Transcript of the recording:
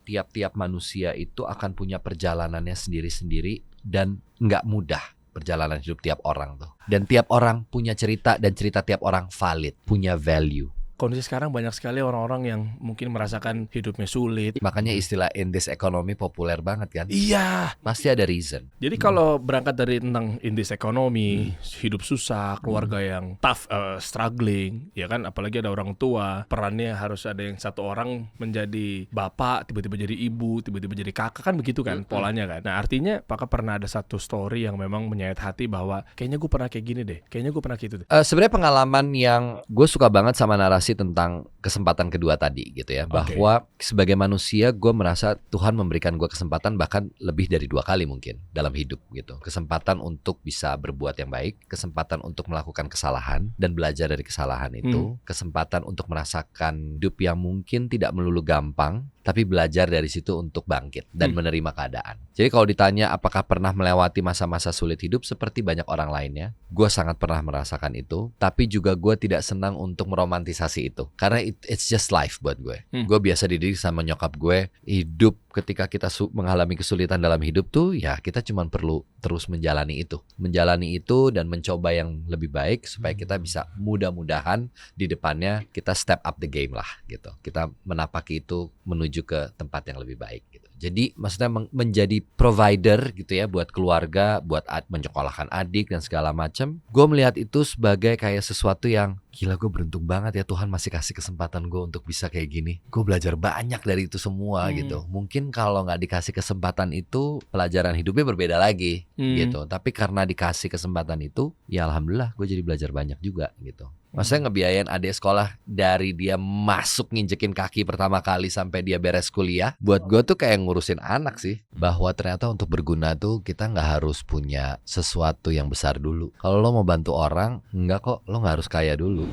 tiap-tiap manusia itu akan punya perjalanannya sendiri-sendiri dan nggak mudah perjalanan hidup tiap orang tuh. Dan tiap orang punya cerita dan cerita tiap orang valid, punya value. Kondisi sekarang banyak sekali orang-orang yang mungkin merasakan hidupnya sulit. Makanya istilah in this economy populer banget kan? Iya. Pasti ada reason. Jadi kalau berangkat dari tentang in this economy, hidup susah, keluarga yang tough, struggling, ya kan, apalagi ada orang tua, perannya harus ada yang satu orang menjadi bapak, tiba-tiba jadi ibu, tiba-tiba jadi kakak, kan begitu kan polanya kan. Nah artinya apakah pernah ada satu story yang memang menyayat hati bahwa kayaknya gue pernah kayak gini deh, kayaknya gue pernah kayak gitu deh. Sebenarnya pengalaman yang gue suka banget sama narasi tentang kesempatan kedua tadi gitu ya, bahwa sebagai manusia gue merasa Tuhan memberikan gue kesempatan bahkan lebih dari 2 kali mungkin dalam hidup gitu. Kesempatan untuk bisa berbuat yang baik, kesempatan untuk melakukan kesalahan dan belajar dari kesalahan itu, kesempatan untuk merasakan hidup yang mungkin tidak melulu gampang, tapi belajar dari situ untuk bangkit dan menerima keadaan. Jadi kalau ditanya apakah pernah melewati masa-masa sulit hidup seperti banyak orang lainnya, gue sangat pernah merasakan itu, tapi juga gue tidak senang untuk meromantisasi itu, karena it's just life buat gue. Gue biasa dididik sama nyokap gue, hidup ketika kita mengalami kesulitan dalam hidup tuh ya kita cuma perlu terus menjalani itu dan mencoba yang lebih baik supaya kita bisa mudah-mudahan di depannya kita step up the game lah gitu. Kita menapaki itu menuju ke tempat yang lebih baik gitu. Jadi maksudnya menjadi provider gitu ya buat keluarga, buat menyekolahkan adik dan segala macam. Gue melihat itu sebagai kayak sesuatu yang gila, gue beruntung banget ya Tuhan masih kasih kesempatan gue untuk bisa kayak gini. Gue belajar banyak dari itu semua gitu. Mungkin kalau nggak dikasih kesempatan itu pelajaran hidupnya berbeda lagi gitu. Tapi karena dikasih kesempatan itu, ya alhamdulillah gue jadi belajar banyak juga gitu. Maksudnya ngebiayain adik sekolah dari dia masuk nginjekin kaki pertama kali sampai dia beres kuliah. Buat gue tuh kayak ngurusin anak sih. Bahwa ternyata untuk berguna tuh kita nggak harus punya sesuatu yang besar dulu. Kalau lo mau bantu orang, enggak kok, lo nggak harus kaya dulu.